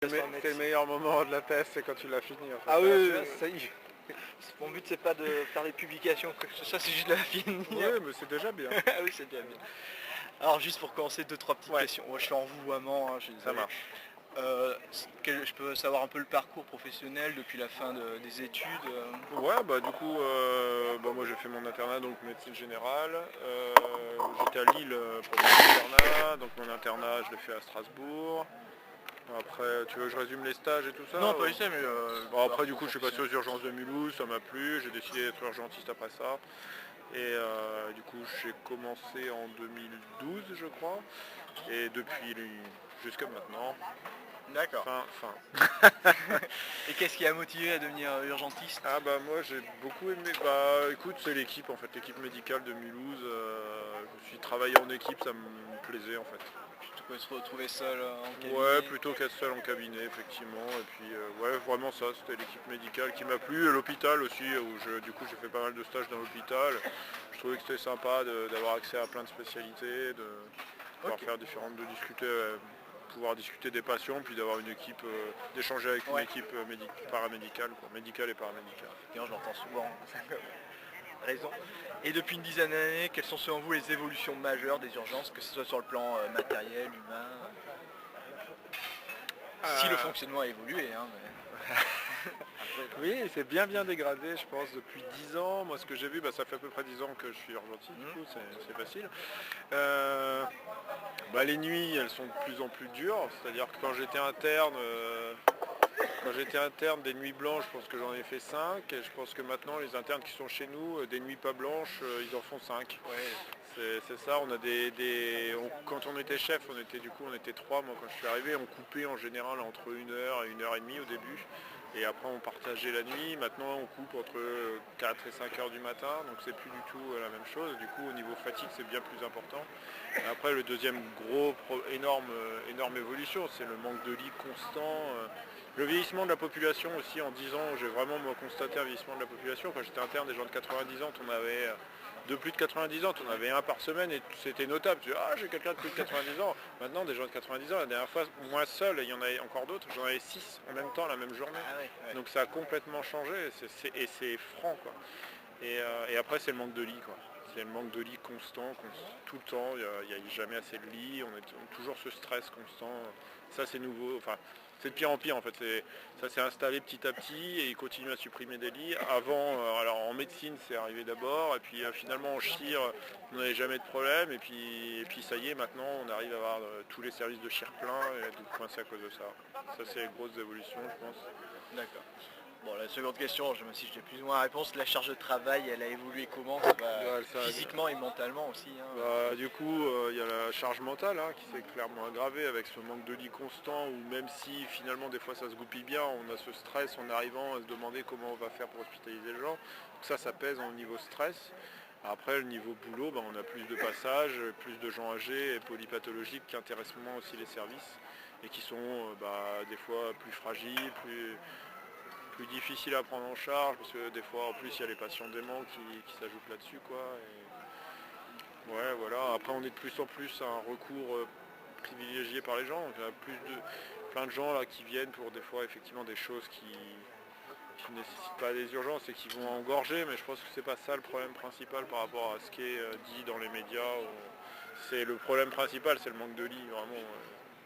C'est le meilleur moment de la thèse, c'est quand tu l'as fini. En fait. Ah oui, ça y est. mon but c'est pas de faire des publications, quoi que ce soit, c'est juste de la finir. Oui, mais c'est déjà bien. Ah oui, c'est déjà bien. Alors juste pour commencer, 2-3 petites questions. Moi je suis en vouvoiement, hein, je suis Ça désolé. marche. Je peux savoir un peu le parcours professionnel depuis la fin des études Ouais, bah du coup, moi j'ai fait mon internat, donc médecine générale. J'étais à Lille pour mon internat, donc mon internat je l'ai fait à Strasbourg. Après, tu veux que je résume les stages et tout ça? Non, pas du tout, mais... Bon, après, du coup, je suis passé aux urgences de Mulhouse, ça m'a plu, j'ai décidé d'être urgentiste après ça. Et du coup, j'ai commencé en 2012, je crois. Et depuis jusqu'à maintenant. D'accord. Fin. Et qu'est-ce qui a motivé à devenir urgentiste? Ah bah moi j'ai beaucoup aimé, bah écoute c'est l'équipe en fait, l'équipe médicale de Mulhouse, je me suis travaillé en équipe, ça me plaisait en fait. Tu peux se retrouver seul en cabinet? Ouais, plutôt qu'être seul en cabinet effectivement, et puis ouais vraiment ça, c'était l'équipe médicale qui m'a plu, et l'hôpital aussi, où du coup j'ai fait pas mal de stages dans l'hôpital, je trouvais que c'était sympa d'avoir accès à plein de spécialités, de pouvoir faire différentes, de discuter, pouvoir discuter des patients, puis d'avoir une équipe, d'échanger avec une équipe paramédicale, quoi, médicale et paramédicale. Je l'entends souvent. Raison. Et depuis une dizaine d'années, quelles sont selon vous les évolutions majeures des urgences, que ce soit sur le plan matériel, humain si le fonctionnement a évolué, hein, mais... Oui, c'est bien dégradé, je pense, depuis 10 ans. Moi, ce que j'ai vu, ça fait à peu près 10 ans que je suis urgentiste, du coup, c'est facile. Les nuits, elles sont de plus en plus dures. C'est-à-dire que quand j'étais interne, des nuits blanches, je pense que j'en ai fait 5. Et je pense que maintenant, les internes qui sont chez nous, des nuits pas blanches, ils en font 5. Ouais. C'est ça, on a quand on était chef, on était 3, moi quand je suis arrivé, on coupait en général entre 1 heure et 1 heure et demie au début. Et après on partageait la nuit, maintenant on coupe entre 4 et 5 heures du matin, donc c'est plus du tout la même chose. Du coup au niveau fatigue c'est bien plus important. Et après le deuxième énorme évolution, c'est le manque de lits constant. Le vieillissement de la population aussi, en 10 ans, j'ai vraiment constaté un vieillissement de la population. Quand j'étais interne, des gens de 90 ans, on avait de plus de 90 ans, on avait un par semaine et c'était notable. Tu dis, ah, j'ai quelqu'un de plus de 90 ans. Maintenant, des gens de 90 ans, la dernière fois, moi seul, il y en avait encore d'autres, j'en avais 6 en même temps, la même journée. Donc ça a complètement changé et c'est franc, quoi. Et après, c'est le manque de lits, quoi. C'est le manque de lits constant, tout le temps, il n'y a jamais assez de lits, on est toujours ce stress constant. Ça, c'est nouveau. Enfin, c'est de pire en pire en fait, ça s'est installé petit à petit et ils continuent à supprimer des lits. Avant, alors en médecine c'est arrivé d'abord et puis finalement en chir on n'avait jamais de problème et puis ça y est maintenant on arrive à avoir tous les services de chir pleins et à être coincé à cause de ça. Ça c'est les grosses évolutions je pense. D'accord. Bon, la seconde question, même si j'ai plus ou moins la réponse, la charge de travail, elle a évolué comment physiquement et mentalement aussi Du coup, il y a la charge mentale qui s'est clairement aggravée avec ce manque de lit constant où même si finalement des fois ça se goupille bien, on a ce stress en arrivant à se demander comment on va faire pour hospitaliser les gens. Donc ça pèse au niveau stress. Après, le niveau boulot, on a plus de passages, plus de gens âgés et polypathologiques qui intéressent moins aussi les services et qui sont des fois plus fragiles, plus difficile à prendre en charge parce que des fois en plus il y a les patients déments qui s'ajoutent là-dessus quoi. Ouais voilà, après on est de plus en plus à un recours privilégié par les gens, donc il y a plein de gens là qui viennent pour des fois effectivement des choses qui ne nécessitent pas des urgences et qui vont engorger, mais je pense que c'est pas ça le problème principal par rapport à ce qui est dit dans les médias. C'est le problème principal, c'est le manque de lits vraiment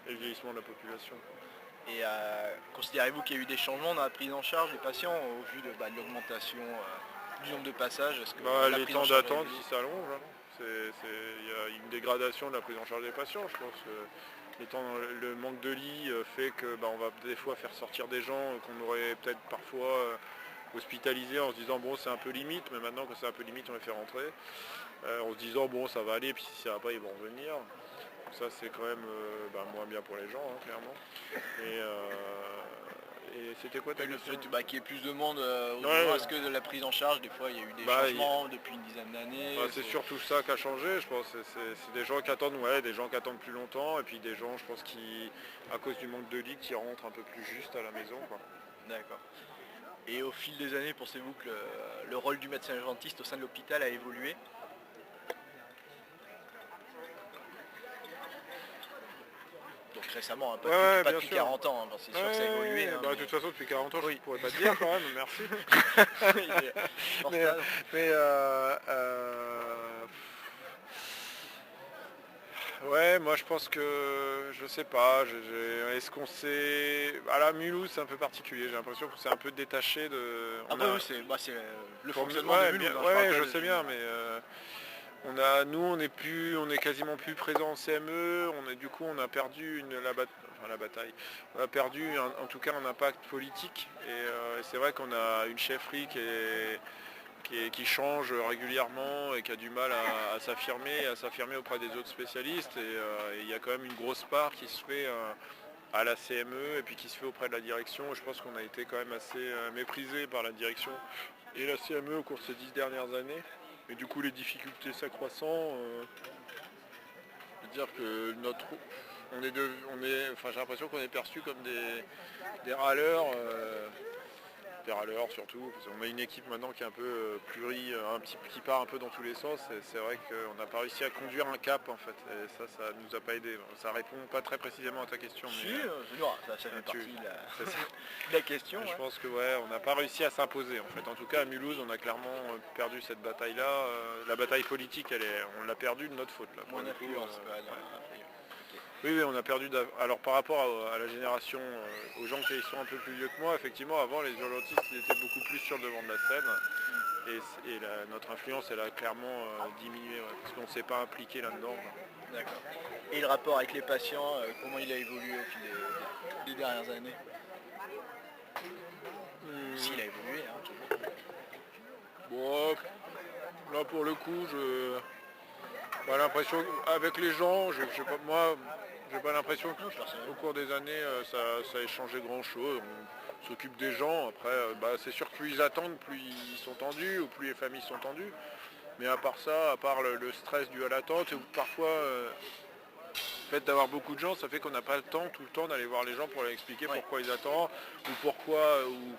et le vieillissement de la population. Et considérez-vous qu'il y a eu des changements dans la prise en charge des patients au vu de l'augmentation du nombre de passages? Les temps d'attente qui s'allongent, il y a une dégradation de la prise en charge des patients, je pense. Le manque de lit fait que on va des fois faire sortir des gens qu'on aurait peut-être parfois hospitalisés en se disant bon c'est un peu limite, mais maintenant que c'est un peu limite on les fait rentrer. En se disant bon ça va aller, puis si ça va pas ils vont revenir. Ça c'est quand même moins bien pour les gens clairement. Et c'était quoi ta question? Le fait qu'il y ait plus de monde est-ce que de la prise en charge, des fois il y a eu des changements depuis une dizaine d'années? C'est surtout ça qui a changé, je pense. C'est des gens qui attendent, des gens qui attendent plus longtemps, et puis des gens, je pense, qui, à cause du manque de lit, qui rentrent un peu plus juste à la maison, quoi. D'accord. Et au fil des années, pensez-vous que le rôle du médecin urgentiste au sein de l'hôpital a évolué? récemment, hein, Ouais, ouais, pas bien depuis sûr. 40 ans, hein, c'est sûr que ça a évolué. Hein, De toute façon, depuis 40 ans, je Oui. ne pourrais pas te dire quand même, merci. Il est hors Mais, stade. mais, ouais, moi je pense que, je sais pas, est-ce qu'on sait... À la Mulhouse, c'est un peu particulier, j'ai l'impression que c'est un peu détaché de... Après oui, c'est le fonctionnement de Ouais, Mulhouse. Hein, je ouais, parle ouais, pas je de- sais bien, mais nous, on est quasiment plus présent en CME, du coup, on a perdu la bataille. On a perdu, en tout cas, un impact politique, et c'est vrai qu'on a une chefferie qui change régulièrement et qui a du mal à s'affirmer auprès des autres spécialistes. Et il y a quand même une grosse part qui se fait à la CME et puis qui se fait auprès de la direction. Et je pense qu'on a été quand même assez méprisé par la direction et la CME au cours de ces 10 dernières années. Et du coup, les difficultés s'accroissant, je veux dire que enfin, j'ai l'impression qu'on est perçu comme des râleurs. Des râleurs surtout, parce qu'on a une équipe maintenant qui est un peu qui part un peu dans tous les sens, et c'est vrai qu'on n'a pas réussi à conduire un cap en fait, et ça nous a pas aidé. Ça répond pas très précisément à ta question, Si, mais ça fait partie c'est ça. de la question. Je Ouais. pense que ouais, on n'a pas réussi à s'imposer en fait. En tout cas à Mulhouse, on a clairement perdu cette bataille-là. La bataille politique, on l'a perdue de notre faute là. Moins d'influence. Oui, oui, on a perdu. Alors par rapport à la génération, aux gens qui sont un peu plus vieux que moi, effectivement, avant les urgentistes ils étaient beaucoup plus sur le devant de la scène. Notre influence, elle a clairement diminué, ouais, parce qu'on ne s'est pas impliqué là-dedans. D'accord. Et le rapport avec les patients, comment il a évolué au fil des dernières années? S'il a évolué, hein, toujours. Bon, là pour le coup, pas l'impression avec les gens, moi, j'ai pas l'impression qu'au cours des années ça ait changé grand chose. On s'occupe des gens, après c'est sûr que plus ils attendent, plus ils sont tendus, ou plus les familles sont tendues. Mais à part ça, à part le stress dû à l'attente, ou parfois le fait d'avoir beaucoup de gens, ça fait qu'on n'a pas le temps tout le temps d'aller voir les gens pour leur expliquer pourquoi ils attendent, ou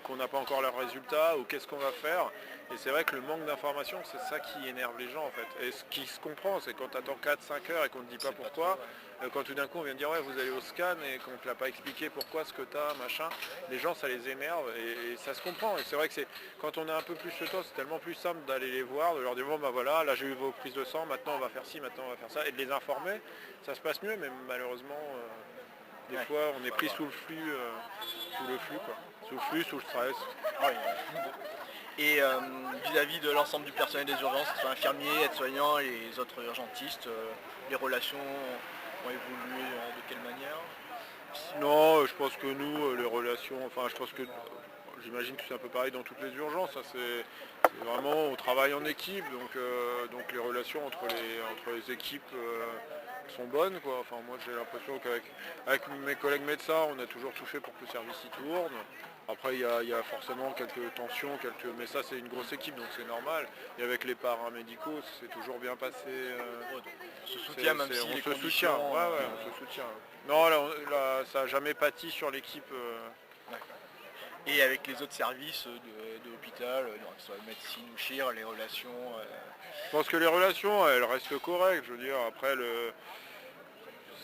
qu'on n'a pas encore leurs résultats, ou qu'est-ce qu'on va faire. Et c'est vrai que le manque d'information, c'est ça qui énerve les gens en fait. Et ce qui se comprend, c'est quand tu attends 4-5 heures et qu'on ne te dit pas pourquoi, quand tout d'un coup on vient te dire ouais vous allez au scan et qu'on ne te l'a pas expliqué pourquoi ce que tu as, machin, les gens ça les énerve et ça se comprend. Et c'est vrai que quand on a un peu plus le temps, c'est tellement plus simple d'aller les voir, de leur dire bon bah voilà, là j'ai eu vos prises de sang, maintenant on va faire ci, maintenant on va faire ça, et de les informer, ça se passe mieux, mais malheureusement des fois on est pris sous le flux quoi. Sous le flux, sous le stress. Et vis-à-vis de l'ensemble du personnel des urgences, soit infirmiers, aides-soignants et les autres urgentistes, les relations ont évolué de quelle manière? Non, je pense que nous, les relations, enfin je pense que j'imagine que c'est un peu pareil dans toutes les urgences. Hein, c'est vraiment, on travaille en équipe, donc les relations entre les équipes sont bonnes, quoi. Enfin moi j'ai l'impression qu'avec mes collègues médecins, on a toujours tout fait pour que le service y tourne. Après il y a forcément quelques tensions, mais ça c'est une grosse équipe donc c'est normal. Et avec les paramédicaux, c'est toujours bien passé. On se soutient même si les conditions... on se soutient. Non, là, ça n'a jamais pâti sur l'équipe. Et avec les autres services de l'hôpital, soit médecine ou chir, les relations... Je pense que les relations, elles restent correctes. Je veux dire, après,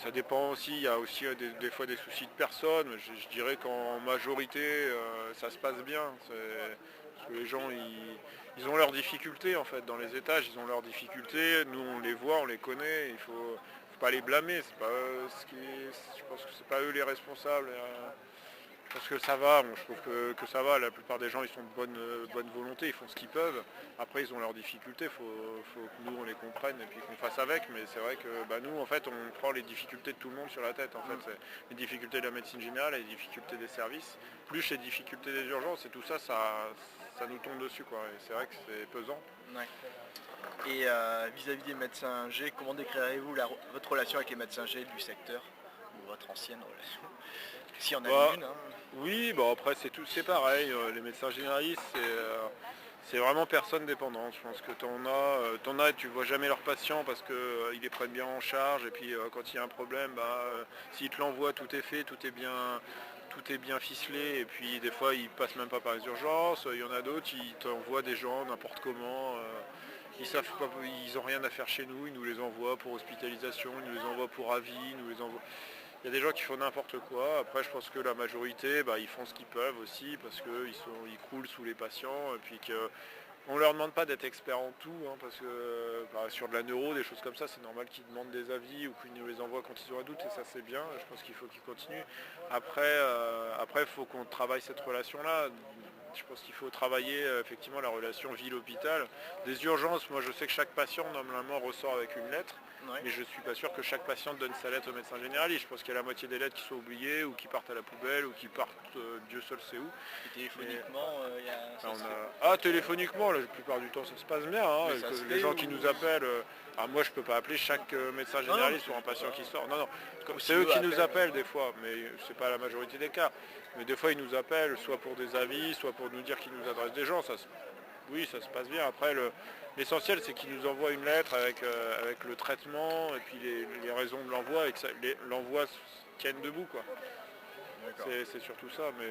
ça dépend aussi. Il y a aussi des fois des soucis de personnes. Je dirais qu'en majorité, ça se passe bien. Parce que les gens, ils ont leurs difficultés, en fait. Dans les étages, ils ont leurs difficultés. Nous, on les voit, on les connaît. Il faut pas les blâmer. C'est pas je pense que c'est pas eux les responsables. Je pense que ça va, je trouve que ça va, la plupart des gens ils sont de bonne volonté, ils font ce qu'ils peuvent. Après ils ont leurs difficultés, il faut que nous on les comprenne et puis qu'on fasse avec, mais c'est vrai que nous en fait on prend les difficultés de tout le monde sur la tête. En fait, c'est les difficultés de la médecine générale, les difficultés des services, plus les difficultés des urgences et tout ça, ça nous tombe dessus quoi. Et c'est vrai que c'est pesant. Ouais. Et vis-à-vis des médecins G, comment décrirez-vous votre relation avec les médecins G du secteur, ou votre ancienne relation? Si on a une. Hein. Oui, après c'est pareil, les médecins généralistes c'est vraiment personne dépendante. Je pense que t'en as et tu vois jamais leurs patients parce qu'ils les prennent bien en charge et puis quand il y a un problème, s'ils te l'envoient, tout est fait, tout est bien ficelé et puis des fois ils passent même pas par les urgences. Il y en a d'autres, ils t'envoient des gens n'importe comment. Ils savent pas, ils ont rien à faire chez nous, ils nous les envoient pour hospitalisation, ils nous les envoient pour avis, ils nous les envoient. y a des gens qui font n'importe quoi. Après, je pense que la majorité, ils font ce qu'ils peuvent aussi parce qu'ils croulent sous les patients et puis on leur demande pas d'être experts en tout, hein, parce que sur de la neuro, des choses comme ça, c'est normal qu'ils demandent des avis ou qu'ils nous les envoient quand ils ont un doute, et ça c'est bien, je pense qu'il faut qu'ils continuent. Après, il faut qu'on travaille cette relation-là. Je pense qu'il faut travailler effectivement la relation ville-hôpital. Des urgences, moi je sais que chaque patient normalement ressort avec une lettre, mais je ne suis pas sûr que chaque patient donne sa lettre au médecin généraliste. Je pense qu'il y a la moitié des lettres qui sont oubliées ou qui partent à la poubelle ou qui partent Dieu seul sait où. Et téléphoniquement, téléphoniquement, la plupart du temps ça se passe bien. Hein, les gens qui nous appellent, moi je peux pas appeler chaque médecin généraliste sur un patient qui sort. Non, c'est eux qui nous appellent des fois, mais c'est pas la majorité des cas. Mais des fois ils nous appellent soit pour des avis, soit pour nous dire qu'ils nous adressent des gens. Oui, ça se passe bien. Après, l'essentiel c'est qu'ils nous envoient une lettre avec le traitement et puis les raisons de l'envoi et que l'envoi tienne debout, quoi. C'est surtout ça, mais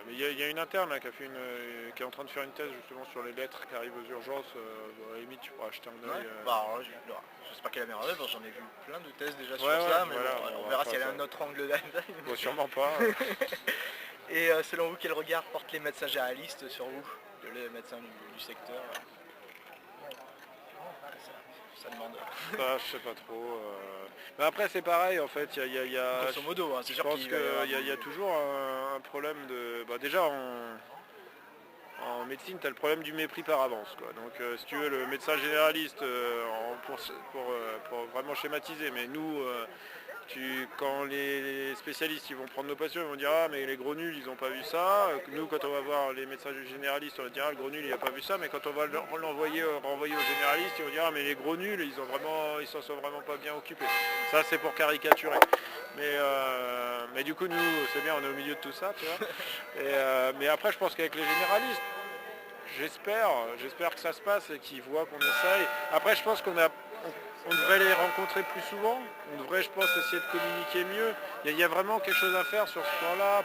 il y a une interne là, qui est en train de faire une thèse justement sur les lettres qui arrivent aux urgences. À la limite, tu pourras acheter un œil. Je sais pas quelle est la meilleure œuvre, j'en ai vu plein de thèses déjà sur ça, mais voilà, on verra s'il y a un autre angle là. Bon, sûrement pas. Et selon vous, quel regard portent les médecins généralistes sur vous, les médecins du secteur? Ça demande. Je sais pas trop. Mais après c'est pareil en fait, grosso modo, c'est sûr qu'il y a toujours un problème de. Déjà en médecine, tu as le problème du mépris par avance, quoi. Donc si tu veux, le médecin généraliste, pour vraiment schématiser, mais nous, quand les spécialistes ils vont prendre nos patients, ils vont dire ah mais les gros nuls ils n'ont pas vu ça. Nous quand on va voir les médecins généralistes, on va dire ah, le gros nul il n'a pas vu ça, mais quand on va renvoyer aux généralistes, ils vont dire ah mais les gros nuls ils s'en sont vraiment pas bien occupés. Ça c'est pour caricaturer. Mais du coup nous c'est bien, on est au milieu de tout ça, tu vois. Mais après je pense qu'avec les généralistes, j'espère que ça se passe et qu'ils voient qu'on essaye. Après je pense on devrait les rencontrer plus souvent, on devrait je pense essayer de communiquer mieux. Il y a vraiment quelque chose à faire sur ce plan-là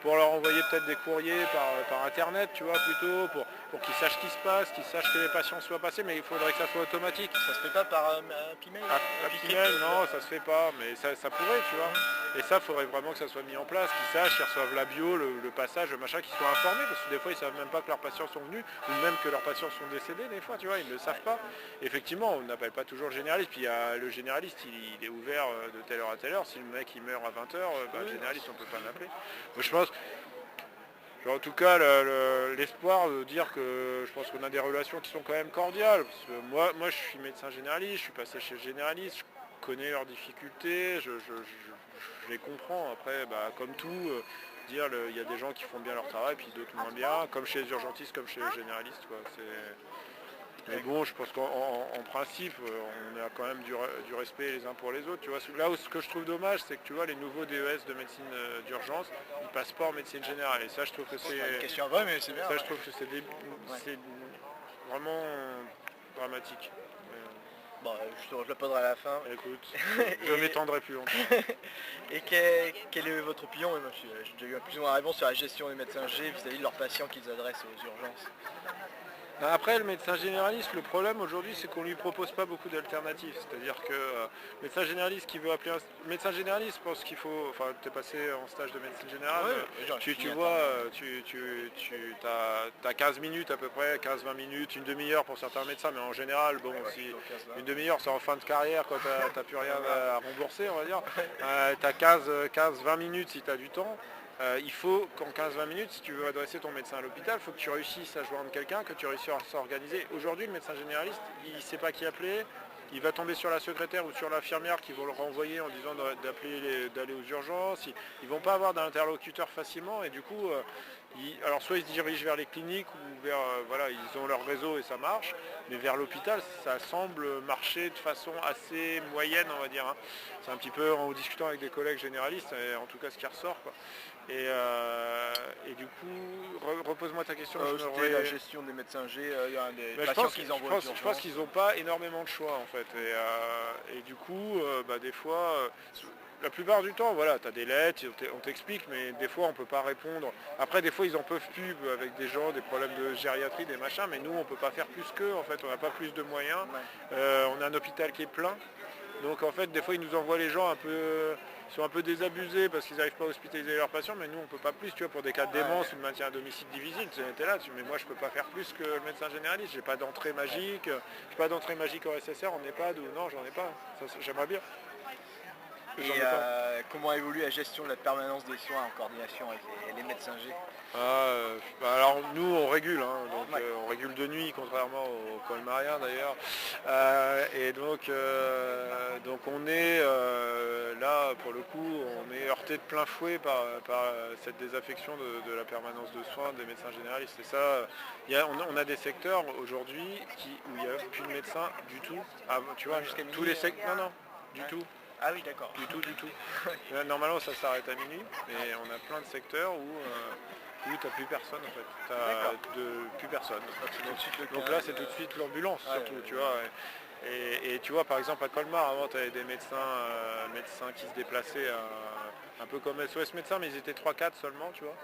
pour leur envoyer peut-être des courriers par internet, tu vois, plutôt, pour qu'ils sachent ce qui se passe, qu'ils sachent que les patients soient passés, mais il faudrait que ça soit automatique. Ça se fait pas par Pmail non, ça se fait pas, mais ça pourrait, tu vois. Et ça, il faudrait vraiment que ça soit mis en place, qu'ils sachent, qu'ils reçoivent la bio, le passage, le machin, qu'ils soient informés, parce que des fois ils savent même pas que leurs patients sont venus, ou même que leurs patients sont décédés, des fois, tu vois, ils ne le savent pas. Effectivement, on n'appelle pas toujours le généraliste, puis le généraliste, il est ouvert de telle heure à telle heure. Si le mec il meurt à 20h, le généraliste, on ne peut pas l'appeler. Je pense, en tout cas, l'espoir de dire que je pense qu'on a des relations qui sont quand même cordiales. Parce que moi, je suis médecin généraliste, je suis passé chez le généraliste, je connais leurs difficultés, je les comprends. Après, comme tout, il y a des gens qui font bien leur travail, puis d'autres moins bien, comme chez les urgentistes, comme chez les généralistes, quoi. Mais bon, je pense qu'en principe, on a quand même du respect les uns pour les autres. Tu vois. Là où ce que je trouve dommage, c'est que tu vois, les nouveaux DES de médecine d'urgence, ils passent pas en médecine générale. Et ça, je trouve que c'est. Une question vraie, mais c'est bien. Ça, je trouve que c'est vraiment dramatique. Bon, je le poserai à la fin. Écoute, je m'étendrai plus longtemps. Et quelle est votre opinion? J'ai déjà eu plus ou moins la réponse sur la gestion des médecins G vis-à-vis de leurs patients qu'ils adressent aux urgences. Après, le médecin généraliste, le problème aujourd'hui, c'est qu'on ne lui propose pas beaucoup d'alternatives. C'est-à-dire que le médecin généraliste qui veut appeler un médecin généraliste pense qu'il faut... Enfin, tu es passé en stage de médecine générale, tu vois, tu as 15 minutes à peu près, 15-20 minutes, une demi-heure pour certains médecins, mais en général, bon, si une demi-heure, c'est en fin de carrière quand tu n'as plus rien à rembourser, on va dire. Tu as 15-20 minutes si tu as du temps. Il faut qu'en 15-20 minutes, si tu veux adresser ton médecin à l'hôpital, il faut que tu réussisses à joindre quelqu'un, que tu réussisses à s'organiser. Aujourd'hui, le médecin généraliste, il ne sait pas qui appeler, il va tomber sur la secrétaire ou sur l'infirmière qui vont le renvoyer en disant d'aller aux urgences. Ils ne vont pas avoir d'interlocuteur facilement et du coup, alors soit ils se dirigent vers les cliniques ou vers, ils ont leur réseau et ça marche, mais vers l'hôpital, ça semble marcher de façon assez moyenne, on va dire. Hein. C'est un petit peu en discutant avec des collègues généralistes, en tout cas ce qui ressort, quoi. Et du coup, repose-moi ta question. C'était la gestion des médecins G, des patients qu'ils envoient. Je pense qu'ils n'ont pas énormément de choix en fait. Et du coup, des fois, la plupart du temps, voilà, tu as des lettres, on t'explique, mais des fois on ne peut pas répondre. Après, des fois ils en peuvent plus avec des gens, des problèmes de gériatrie, des machins, mais nous on ne peut pas faire plus qu'eux, en fait, on n'a pas plus de moyens. On a un hôpital qui est plein. Donc en fait, des fois ils nous envoient les gens un peu ils sont un peu désabusés parce qu'ils n'arrivent pas à hospitaliser leurs patients, mais nous on peut pas plus, tu vois, pour des cas de démence ou de maintien à domicile difficile, tu étais là, mais moi je peux pas faire plus que le médecin généraliste, j'ai pas d'entrée magique, j'ai pas d'entrée magique au SSR, en EHPAD, ou non, j'en ai pas, j'aimerais bien. Et comment évolue la gestion de la permanence des soins en coordination avec les médecins G? Alors nous on régule, donc on régule de nuit contrairement au Colmarien d'ailleurs. Et donc on est là pour le coup on est heurté de plein fouet par cette désaffection de la permanence de soins des médecins généralistes. Et ça, on a des secteurs aujourd'hui où il n'y a plus de médecins du tout. Tu vois, jusqu'à tous les secteurs. Non, du tout. Ah oui, d'accord. Du tout. Normalement ça s'arrête à minuit, mais on a plein de secteurs où tu n'as plus personne en fait. Plus personne. Donc là c'est tout de suite l'ambulance surtout, tu vois. Et tu vois par exemple à Colmar, avant tu avais des médecins qui se déplaçaient un peu comme SOS médecins, mais ils étaient 3-4 seulement, tu vois.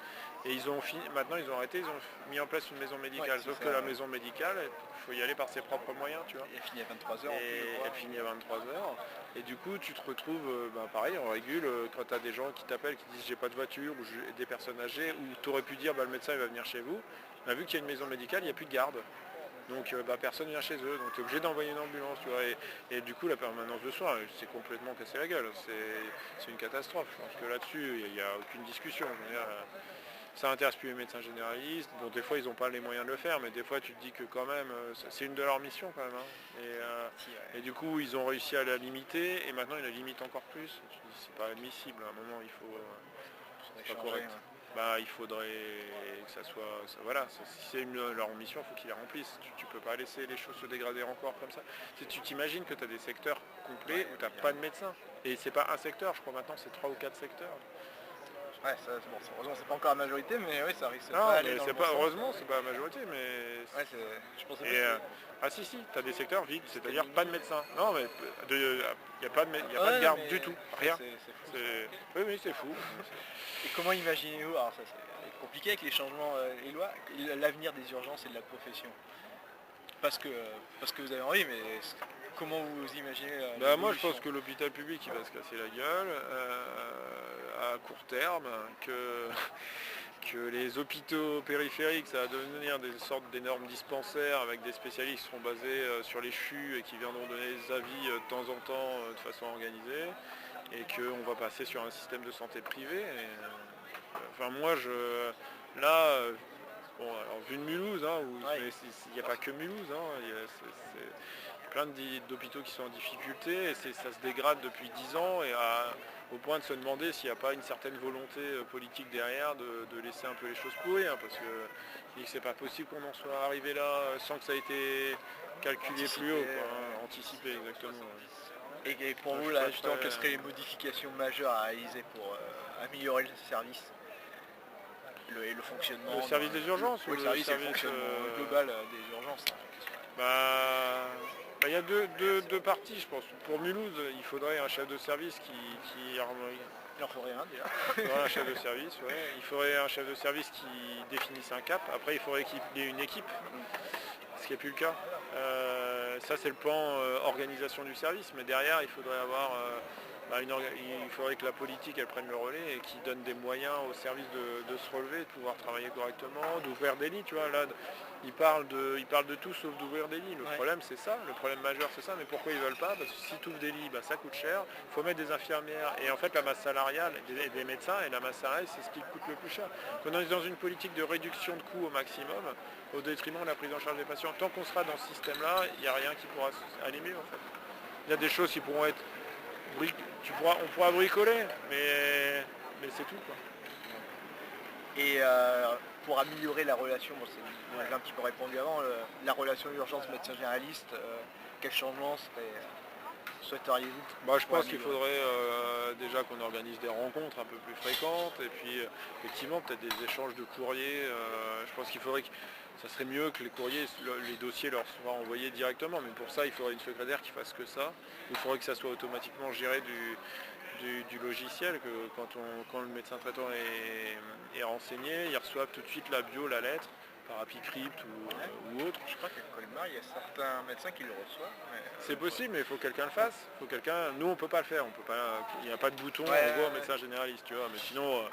Et maintenant ils ont arrêté, ils ont mis en place une maison médicale. Sauf que la maison médicale, il faut y aller par ses propres moyens, tu vois. Et elle finit à 23h. Elle finit à 23h. Et du coup tu te retrouves, pareil, on régule quand tu as des gens qui t'appellent, qui disent j'ai pas de voiture, ou des personnes âgées, ou tu aurais pu dire le médecin il va venir chez vous. Vu qu'il y a une maison médicale, il n'y a plus de garde. Donc personne vient chez eux, donc tu es obligé d'envoyer une ambulance, tu vois, et du coup la permanence de soins, c'est complètement cassé la gueule, c'est une catastrophe. Je pense que là-dessus, il n'y a aucune discussion. Ça intéresse plus les médecins généralistes, bon des fois ils n'ont pas les moyens de le faire, mais des fois tu te dis que quand même, c'est une de leurs missions quand même. Et du coup ils ont réussi à la limiter, et maintenant ils la limitent encore plus. Tu te dis c'est pas admissible, à un moment il faut... c'est pas correct. Il faudrait que ça soit... voilà, si c'est leur mission, il faut qu'ils les remplissent. Tu peux pas laisser les choses se dégrader encore comme ça. Tu t'imagines que tu as des secteurs complets où tu n'as pas de médecin. Et c'est pas un secteur, je crois maintenant c'est 3 ou 4 secteurs. Ouais, heureusement c'est pas encore la majorité, mais oui ça risque de pas aller dans le bon sens. Heureusement c'est pas la majorité, mais... Ouais, je pensais pas si, tu as des secteurs vides, c'est-à-dire pas de médecin. Non mais il n'y a pas de garde du tout, rien. C'est fou. Oui, c'est fou. Et comment imaginez-vous, alors ça c'est compliqué avec les changements et lois, l'avenir des urgences et de la profession? Parce que vous avez envie, mais comment vous imaginez moi je pense que l'hôpital public il va se casser la gueule à court terme, que les hôpitaux périphériques ça va devenir des sortes d'énormes dispensaires avec des spécialistes qui seront basés sur les CHU et qui viendront donner des avis de temps en temps de façon organisée, et qu'on va passer sur un système de santé privé. Moi alors vu de Mulhouse, mais il n'y a pas que Mulhouse, il y a plein d'hôpitaux qui sont en difficulté, et ça se dégrade depuis 10 ans, et au point de se demander s'il n'y a pas une certaine volonté politique derrière de laisser un peu les choses pourrir, parce que c'est pas possible qu'on en soit arrivé là sans que ça ait été calculé plus haut, anticipé exactement. Et pour vous là justement, quelles seraient les modifications majeures à réaliser pour améliorer le service et le fonctionnement? Le service des urgences ou le service global des urgences? Il y a deux parties, je pense. Pour Mulhouse, il faudrait un chef de service qui Il en faudrait un déjà. Il faudrait un chef de service, Il faudrait un chef de service qui définisse un cap. Après, il faudrait qu'il y ait une équipe, ce qui n'est plus le cas. Ça, c'est le plan organisation du service, mais derrière, il faudrait avoir... il faudrait que la politique elle prenne le relais et qu'il donne des moyens aux services de se relever, de pouvoir travailler correctement, d'ouvrir des lits, tu vois. Là, ils parlent de tout sauf d'ouvrir des lits. Le problème c'est ça, le problème majeur c'est ça, mais pourquoi ils veulent pas? Parce que si tu ouvres des lits, ça coûte cher, il faut mettre des infirmières, et en fait la masse salariale des médecins et la masse salariale c'est ce qui coûte le plus cher. On est dans une politique de réduction de coûts au maximum, au détriment de la prise en charge des patients. Tant qu'on sera dans ce système-là, il n'y a rien qui pourra aller mieux en fait. Il y a des choses qui pourront être... on pourra bricoler, mais c'est tout quoi. Et pour améliorer la relation, vous avez un petit peu répondu avant, la relation urgence médecin généraliste, quel changement souhaiteriez-vous? Je pense qu'il faudrait déjà qu'on organise des rencontres un peu plus fréquentes, et puis effectivement peut-être des échanges de courriers. Je pense qu'il faudrait ça serait mieux que les courriers, les dossiers leur soient envoyés directement, mais pour ça il faudrait une secrétaire qui fasse que ça. Il faudrait que ça soit automatiquement géré du logiciel, que quand le médecin traitant est renseigné, il reçoit tout de suite la lettre thérapie crypte ou autre. Je crois qu'à Colmar, il y a certains médecins qui le reçoivent. C'est possible, mais il faut que quelqu'un le fasse. Nous, on peut pas le faire. On peut pas. Il n'y a pas de bouton. On voit un médecin généraliste, tu vois. Mais sinon,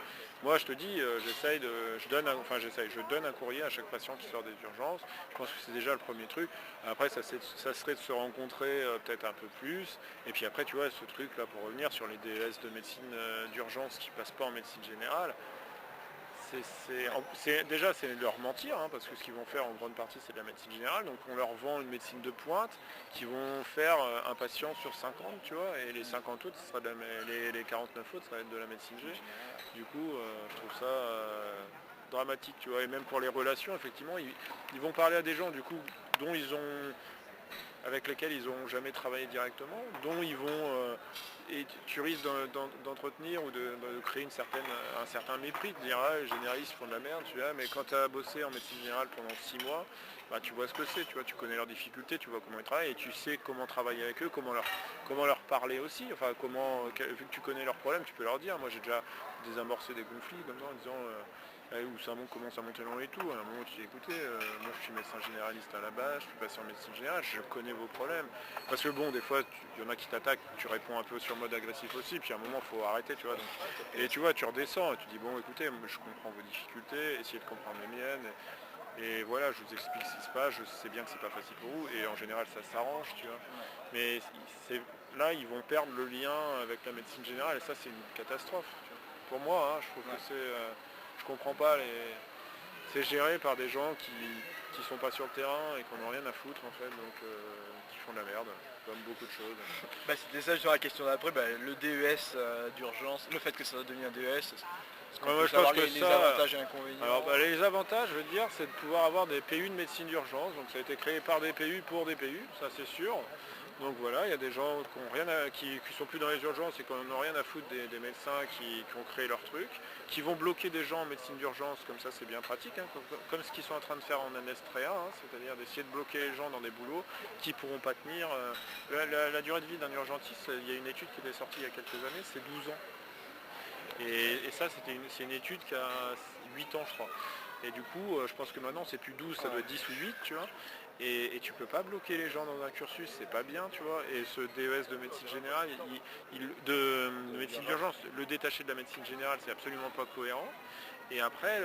moi, je te dis, je donne un courrier à chaque patient qui sort des urgences. Je pense que c'est déjà le premier truc. Après, ça serait de se rencontrer peut-être un peu plus. Et puis après, tu vois, ce truc là, pour revenir sur les DES de médecine d'urgence qui passent pas en médecine générale. C'est leur mentir, hein, parce que ce qu'ils vont faire en grande partie c'est de la médecine générale, donc on leur vend une médecine de pointe qui vont faire un patient sur 50, tu vois, et les 50 autres, les 49 autres, ça va être de la médecine G. Du coup, je trouve ça dramatique, tu vois, et même pour les relations, effectivement, ils vont parler à des gens, du coup, avec lesquels ils n'ont jamais travaillé directement, dont ils vont... et tu risques d'entretenir ou de créer un certain mépris, de dire ah, les généralistes font de la merde, tu vois, mais quand tu as bossé en médecine générale pendant 6 mois, bah, tu vois ce que c'est, tu vois, tu connais leurs difficultés, tu vois comment ils travaillent et tu sais comment travailler avec eux, comment leur parler aussi, enfin vu que tu connais leurs problèmes, tu peux leur dire. Moi j'ai déjà désamorcé des conflits comme ça en disant où ça commence à monter long et tout. À un moment tu dis écoutez, moi je suis médecin généraliste à la base, je suis passé en médecine générale, je connais vos problèmes. Parce que bon, des fois, il y en a qui t'attaquent, tu réponds un peu sur mode agressif aussi, puis à un moment il faut arrêter, tu vois. Et tu vois, tu redescends et tu dis bon écoutez, moi, je comprends vos difficultés, essayez de comprendre les miennes. Et voilà, je vous explique ce qui se passe, je sais bien que c'est pas facile pour vous, et en général ça s'arrange, tu vois. Mais là, ils vont perdre le lien avec la médecine générale, et ça c'est une catastrophe. Tu vois. Pour moi, hein, je trouve que je comprends pas c'est géré par des gens qui sont pas sur le terrain et qui n'ont rien à foutre en fait, donc qui font de la merde, comme beaucoup de choses. C'était ça sur la question d'après, le DES d'urgence, le fait que ça devient un DES, Moi, je pense que les avantages et inconvénients. Alors les avantages, je veux dire, c'est de pouvoir avoir des PU de médecine d'urgence, donc ça a été créé par des PU pour des PU, ça c'est sûr. Donc voilà, il y a des gens qui sont plus dans les urgences et qui n'ont rien à foutre des médecins qui ont créé leur truc, qui vont bloquer des gens en médecine d'urgence, comme ça c'est bien pratique, hein, comme ce qu'ils sont en train de faire en Anestrea, hein, c'est-à-dire d'essayer de bloquer les gens dans des boulots qui ne pourront pas tenir. La durée de vie d'un urgentiste, il y a une étude qui était sortie il y a quelques années, c'est 12 ans. Et ça, c'est une étude qui a 8 ans, je crois. Et du coup, je pense que maintenant, c'est plus 12, ça doit être 10 ou 8, tu vois. Et tu peux pas bloquer les gens dans un cursus, c'est pas bien, tu vois. Et ce DES de médecine générale, de médecine d'urgence, le détacher de la médecine générale, c'est absolument pas cohérent. Et après,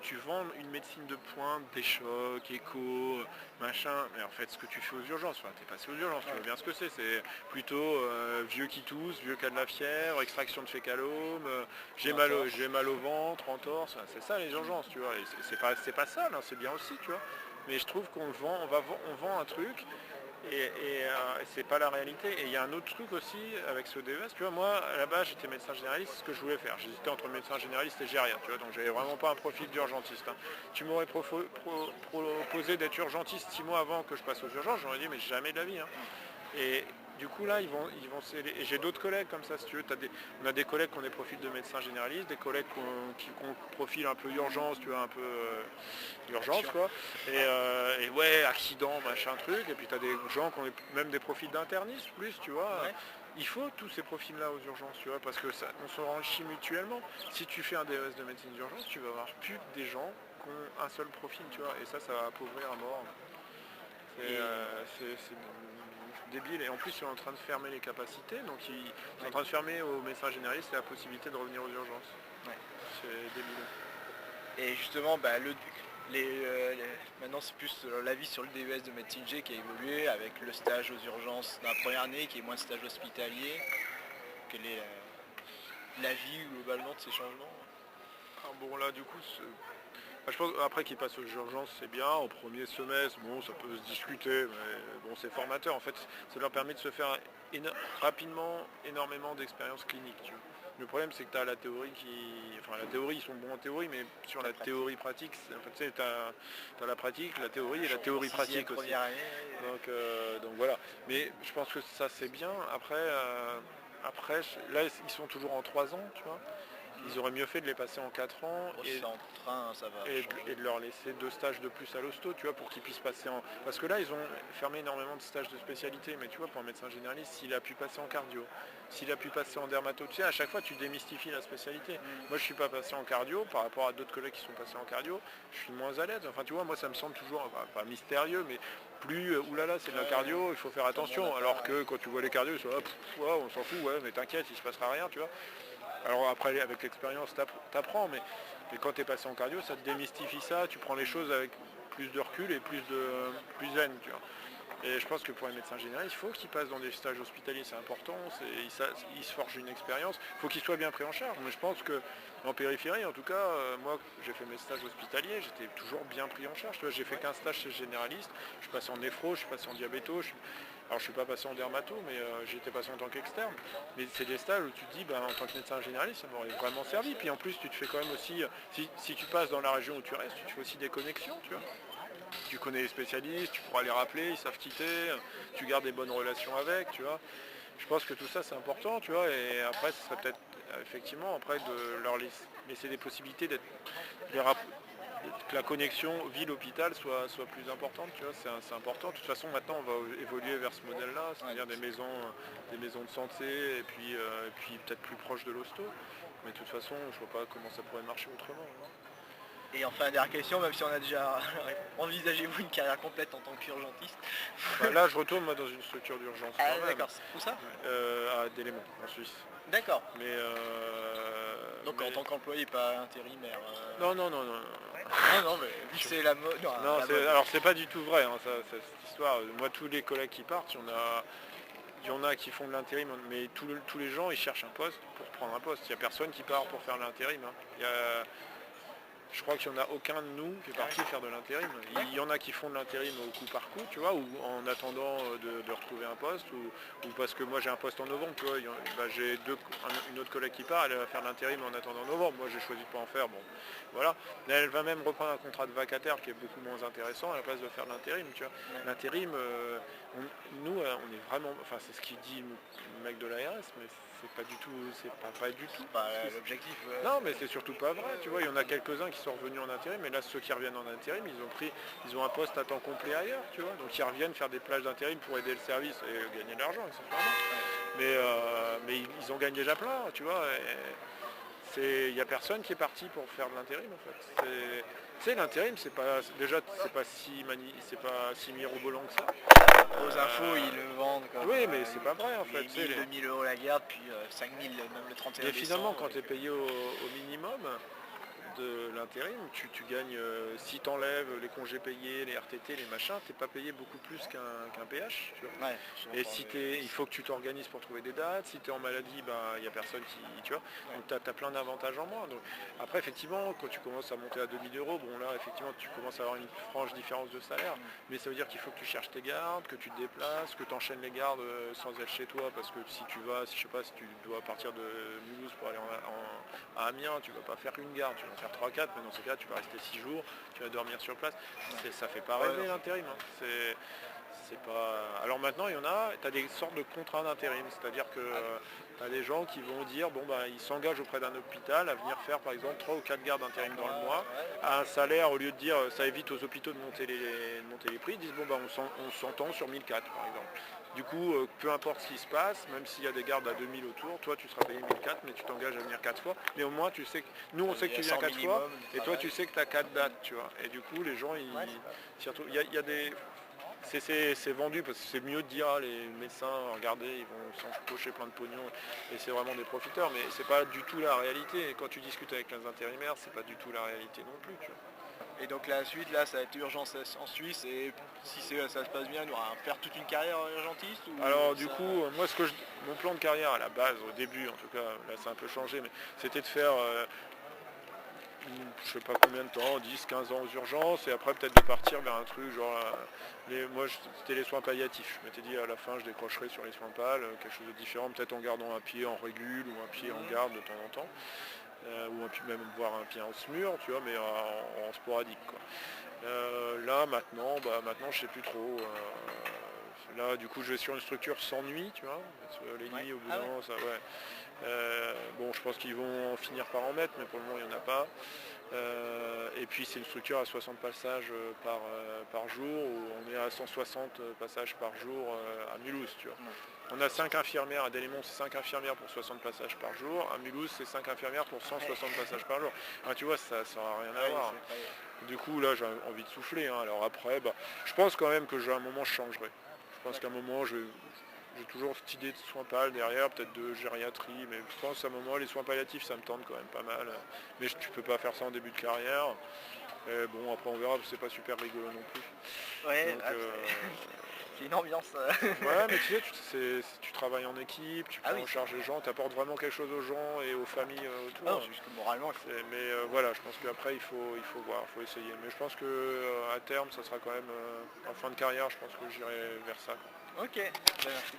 tu vends une médecine de pointe, des chocs, écho, machin. Mais en fait, ce que tu fais aux urgences, t'es passé aux urgences, tu vois bien ce que c'est plutôt vieux qui tousse, vieux qui a de la fièvre, extraction de fécalome, j'ai mal au ventre, entorse. C'est ça les urgences, tu vois. Et c'est pas ça, là, c'est bien aussi, tu vois. Mais je trouve qu'on vend un truc et c'est pas la réalité. Et il y a un autre truc aussi avec ce DES, tu vois, moi à la base j'étais médecin généraliste, c'est ce que je voulais faire. J'hésitais entre médecin généraliste et gérien, tu vois, donc j'avais vraiment pas un profil d'urgentiste. Hein. Tu m'aurais proposé d'être urgentiste 6 mois avant que je passe aux urgences, j'aurais dit mais jamais de la vie. Hein. Et du coup là ils vont et j'ai d'autres collègues comme ça si tu veux, on a des collègues qui ont des profils de médecins généralistes, des collègues qui ont profil un peu urgence, tu vois, un peu urgence quoi. Et ouais, accident, machin truc, et puis tu as des gens qui ont même des profils d'internistes plus, tu vois. Ouais. Il faut tous ces profils-là aux urgences, tu vois, parce que on s'enrichit mutuellement. Si tu fais un DES de médecine d'urgence, tu vas avoir plus que des gens qui ont un seul profil, tu vois, et ça va appauvrir à mort. C'est débile, et en plus ils sont en train de fermer les capacités, donc ils sont en train de fermer aux médecins généralistes la possibilité de revenir aux urgences. Ouais. C'est débile. Et justement, maintenant c'est plus l'avis sur le DES de médecine G qui a évolué avec le stage aux urgences dans la première année, qui est moins de stage hospitalier. Quel est l'avis globalement de ces changements? Bon là du coup, je pense après qu'ils passent aux urgences c'est bien, au premier semestre, bon ça peut se discuter, mais bon c'est formateur en fait, ça leur permet de se faire rapidement énormément d'expériences cliniques. Tu vois. Le problème c'est que tu as la théorie la théorie ils sont bons en théorie, mais sur la théorie pratique, en fait, tu sais, tu as la pratique, la théorie et la théorie pratique aussi. Donc voilà. Mais je pense que ça c'est bien. Après là ils sont toujours en 3 ans, tu vois. Ils auraient mieux fait de les passer en 4 ans et en train, ça va et de leur laisser 2 stages de plus à l'hosto, tu vois, pour qu'ils puissent passer en... Parce que là, ils ont fermé énormément de stages de spécialité, mais tu vois, pour un médecin généraliste, s'il a pu passer en cardio, s'il a pu passer en dermato, tu sais, à chaque fois, tu démystifies la spécialité. Moi, je suis pas passé en cardio, par rapport à d'autres collègues qui sont passés en cardio, je suis moins à l'aise. Enfin, tu vois, moi, ça me semble toujours, pas mystérieux, mais plus, oulala, c'est de la cardio, il faut faire attention. Alors que quand tu vois les cardios, ils sont là, on s'en fout, ouais, mais t'inquiète, il se passera rien, tu vois. Alors après, avec l'expérience, t'apprends, mais quand tu es passé en cardio, ça te démystifie ça, tu prends les choses avec plus de recul et plus zen, tu vois. Et je pense que pour les médecins généralistes, il faut qu'ils passent dans des stages hospitaliers, c'est important, ils se forgent une expérience, il faut qu'ils soient bien pris en charge. Mais je pense qu'en périphérie, en tout cas, moi, j'ai fait mes stages hospitaliers, j'étais toujours bien pris en charge. Tu vois, j'ai fait qu'un stage chez généraliste, je suis passé en néphro, je suis passé en diabéto, alors je suis pas passé en dermato, mais j'étais passé en tant qu'externe. Mais c'est des stages où tu te dis, en tant que médecin généraliste, ça m'aurait vraiment servi. Puis en plus, tu te fais quand même aussi, si tu passes dans la région où tu restes, tu te fais aussi des connexions, tu vois. Tu connais les spécialistes, tu pourras les rappeler, ils savent qui t'es, tu gardes des bonnes relations avec, tu vois. Je pense que tout ça c'est important, tu vois, et après ce serait peut-être effectivement après de leur laisser des possibilités que la connexion ville-hôpital soit plus importante, tu vois, c'est important. De toute façon maintenant on va évoluer vers ce modèle-là, c'est-à-dire des maisons de santé et puis peut-être plus proches de l'hosto. Mais de toute façon je vois pas comment ça pourrait marcher autrement. Et enfin, dernière question, même si on a déjà... Envisagez-vous une carrière complète en tant qu'urgentiste? Là, je retourne moi dans une structure d'urgence. D'accord, où ça? À Délémont, en Suisse. D'accord. Mais donc en tant qu'employé, pas intérimaire. Non. Non, mais vu que c'est la mode... Non, alors c'est pas du tout vrai, hein, cette histoire. Moi, tous les collègues qui partent, il y en a qui font de l'intérim, mais tous les gens, ils cherchent un poste pour prendre un poste. Il n'y a personne qui part pour faire l'intérim. Hein. Je crois qu'il n'y en a aucun de nous qui est parti faire de l'intérim. Il y en a qui font de l'intérim au coup par coup, tu vois, ou en attendant de retrouver un poste, ou parce que moi j'ai un poste en novembre, tu vois, j'ai une autre collègue qui part, elle va faire de l'intérim en attendant novembre, moi j'ai choisi de pas en faire, bon, voilà. Mais elle va même reprendre un contrat de vacataire qui est beaucoup moins intéressant à la place de faire de l'intérim, tu vois. L'intérim, on est vraiment, enfin c'est ce qu'il dit le mec de l'ARS, mais c'est pas du tout, c'est pas du tout. L'objectif. Non, mais c'est surtout pas vrai, tu vois, il y en a quelques-uns qui sont revenus en intérim, mais là ceux qui reviennent en intérim, ils ont un poste à temps complet ailleurs, tu vois, donc ils reviennent faire des plages d'intérim pour aider le service et gagner de l'argent, mais ils ont gagné déjà plein, tu vois, il n'y a personne qui est parti pour faire de l'intérim en fait. Tu sais, l'intérim, c'est pas si mirobolant que ça. Aux infos, ils le vendent comme... Oui, mais c'est pas vrai en fait. 1000, 2000 euros la garde, puis 5000 même le 31 Et finalement, décembre, quand tu es payé au minimum de l'intérim, tu gagnes, si tu enlèves les congés payés, les RTT, les machins, tu n'es pas payé beaucoup plus qu'un PH. Tu vois. Et si il faut que tu t'organises pour trouver des dates, si tu es en maladie, il n'y a personne qui... Tu vois. Donc tu as plein d'avantages en moins. Donc, après, effectivement, quand tu commences à monter à 2000 euros, bon là, effectivement, tu commences à avoir une franche différence de salaire. Mais ça veut dire qu'il faut que tu cherches tes gardes, que tu te déplaces, que tu enchaînes les gardes sans être chez toi, parce que si tu vas, je sais pas, si tu dois partir de Mulhouse pour aller à Amiens, tu vas pas faire une garde, tu vas en faire 3-4, mais dans ces cas tu vas rester 6 jours, tu vas dormir sur place. Ça fait pas rêver l'intérim. Hein. C'est pas... Alors maintenant il y en a, tu as des sortes de contrats d'intérim, c'est-à-dire que tu as des gens qui vont dire ils s'engagent auprès d'un hôpital à venir faire par exemple 3 ou 4 gardes d'intérim dans le mois, à un salaire, au lieu de dire ça évite aux hôpitaux de monter les prix, ils disent on s'entend sur 1004 par exemple. Du coup, peu importe ce qui se passe, même s'il y a des gardes à 2000 autour, toi tu seras payé 1004, mais tu t'engages à venir 4 fois. Mais au moins tu sais que nous on sait que tu viens 4 fois, et toi tu sais que tu as 4 dates, tu vois. Et du coup les gens surtout il y a des... C'est vendu parce que c'est mieux de dire les médecins, regardez, ils vont s'empocher plein de pognon et c'est vraiment des profiteurs, mais c'est pas du tout la réalité. Et quand tu discutes avec les intérimaires, c'est pas du tout la réalité non plus. Tu vois. Et donc la suite là ça va être urgence en Suisse, et si ça se passe bien, on va faire toute une carrière urgentiste Alors du coup, moi mon plan de carrière à la base, au début en tout cas, là c'est un peu changé, mais c'était de faire je sais pas combien de temps, 10-15 ans aux urgences, et après peut-être de partir vers un truc genre moi c'était les soins palliatifs. Je m'étais dit à la fin je décrocherai sur les soins pal, quelque chose de différent, peut-être en gardant un pied en régule ou un pied en garde de temps en temps. Ou même voir un pied en SMUR, tu vois, mais en sporadique quoi. Là maintenant je sais plus trop. Là du coup je vais sur une structure sans nuit, tu vois, parce que les nuits au bout d'un moment ça Bon, je pense qu'ils vont finir par en mettre, mais pour le moment il n'y en a pas. Et puis c'est une structure à 60 passages par jour, où on est à 160 passages par jour à Mulhouse, tu vois. On a 5 infirmières, à Delémont c'est 5 infirmières pour 60 passages par jour, à Mulhouse c'est 5 infirmières pour 160 passages par jour. Alors, tu vois, ça n'a rien à voir. Du coup là j'ai envie de souffler, hein. Alors après, je pense quand même que à un moment je changerai. Je pense qu'à un moment j'ai toujours cette idée de soins pal derrière, peut-être de gériatrie, mais je pense à un moment les soins palliatifs ça me tente quand même pas mal. Mais tu peux pas faire ça en début de carrière. Et bon, après on verra, c'est pas super rigolo non plus. Ouais, Donc, c'est une ambiance. Ouais, mais tu sais, tu travailles en équipe, tu prends en charge les gens, tu apportes vraiment quelque chose aux gens et aux familles autour. Ah non, c'est juste que moralement, mais voilà, je pense qu'après il faut voir, il faut essayer. Mais je pense que à terme, ça sera quand même en fin de carrière, je pense que j'irai vers ça, quoi. Ok, merci.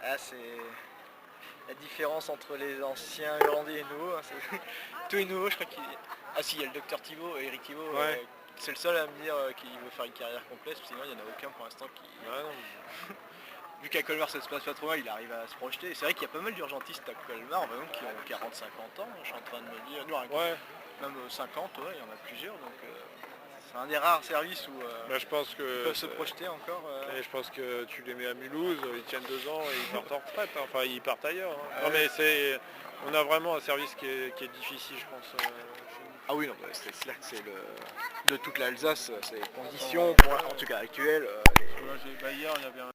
Ah, c'est la différence entre les anciens Hollandais et nous. Tous les nouveaux, je crois qu'il... Ah si, il y a le docteur Thibault, Eric Thibault, Ouais. c'est le seul à me dire qu'il veut faire une carrière complète, sinon il n'y en a aucun pour l'instant qui... Ouais, non. Vu qu'à Colmar ça se passe pas trop mal, il arrive à se projeter. C'est vrai qu'il y a pas mal d'urgentistes à Colmar, par exemple, qui ont 40-50 ans, je suis en train de me dire. Ouais. Même 50, ouais, il y en a plusieurs, donc c'est un des rares services où Je pense que ils peuvent se projeter encore. Et je pense que tu les mets à Mulhouse, ils tiennent 2 ans et ils partent en retraite, hein. Enfin ils partent ailleurs. Hein. Non mais on a vraiment un service qui est difficile, je pense. Chez nous. Ah oui, non, c'est clair que c'est de toute l'Alsace, c'est les conditions, en tout cas actuelles. Hier il y avait un